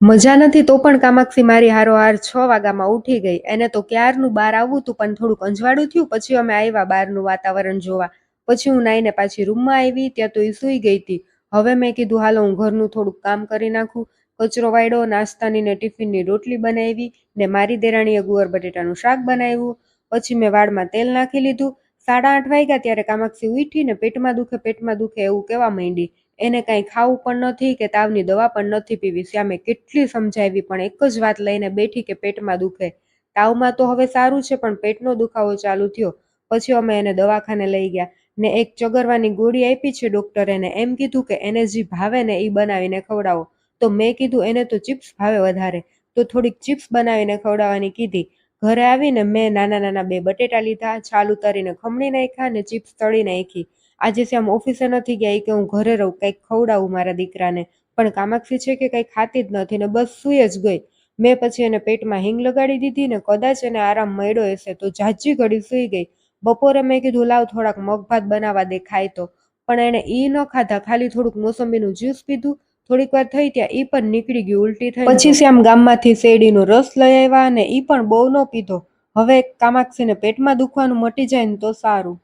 મજા નથી તો પણ કામાક્ષી મારી હારોહાર 6 વાગ્યામાં ઉઠી ગઈ. એને તો ક્યારનું બહાર આવવું તું પણ થોડુંક અંજવાળું થયું. પછી અમે આવ્યા બહારનું વાતાવરણ જોવા. પછી હું નાઈને પાછી રૂમમાં આવી ત્યાં તો એ સૂઈ ગઈ હતી. હવે મેં કીધું હાલો હું ઘરનું થોડુંક કામ કરી નાખું. કચરો વાળ્યો, નાસ્તાની ને ટિફિનની રોટલી બનાવી ને મારી દેરાણીએ ગુવાર બટેટાનું શાક બનાવ્યું. પછી મેં વાળમાં તેલ નાખી લીધું. 8:30 વાગ્યા ત્યારે કામાક્ષી ઉઠી ને પેટમાં દુખે એવું કહેવા માંડી. એને કાંઈ ખાવું પણ નથી કે તાવની દવા પણ નથી પીવી. શ્યામે કેટલી સમજાવી પણ એક જ વાત લઈને બેઠી કે પેટમાં દુખે. તાવમાં તો હવે સારું છે પણ પેટનો દુખાવો ચાલુ થયો. પછી અમે એને દવાખાને લઈ ગયા ને એક ચગરવાની ગોળી આપી છે ડોક્ટરે ને એમ કીધું કે એને જે ભાવે ને એ બનાવીને ખવડાવો. તો મેં કીધું એને તો ચિપ્સ ભાવે વધારે, તો થોડીક ચિપ્સ બનાવીને ખવડાવવાની કીધી. ઘરે આવીને મેં નાના નાના 2 બટેટા લીધા, છાલ ઉતારીને ખમણી નાખ્યા ને ચિપ્સ તળી નાખી. આજે શ્યામ ઓફિસે નથી ગયા કે હું ઘરે રહું, કંઈક ખવડાવું મારા દીકરાને. પણ કામાક્ષી છે કે કંઈ ખાતી જ નથી ને બસ સૂઈ જ ગઈ. મેં પછી એને પેટમાં હિંગ લગાડી દીધી ને કદાચ એને આરામ મળ્યો હશે તો ઝાઝી ઘડી સૂઈ ગઈ. બપોરે મેં કીધું લાવ થોડાક મગભાત બનાવવા દે ખાય તો, પણ એણે ઈ ન ખાધા, ખાલી થોડુંક મોસંબીનું જ્યુસ પીધું. થોડીક વાર થઈ ત્યાં ઈ પણ નીકળી ગયું ઉલટી થઈ. પછી શ્યામ ગામમાંથી શેરડીનો રસ લઈ આવ્યા અને ઈ પણ બહુ ન પીધો. હવે કામાક્ષીને પેટમાં દુખવાનું મટી જાય ને તો સારું.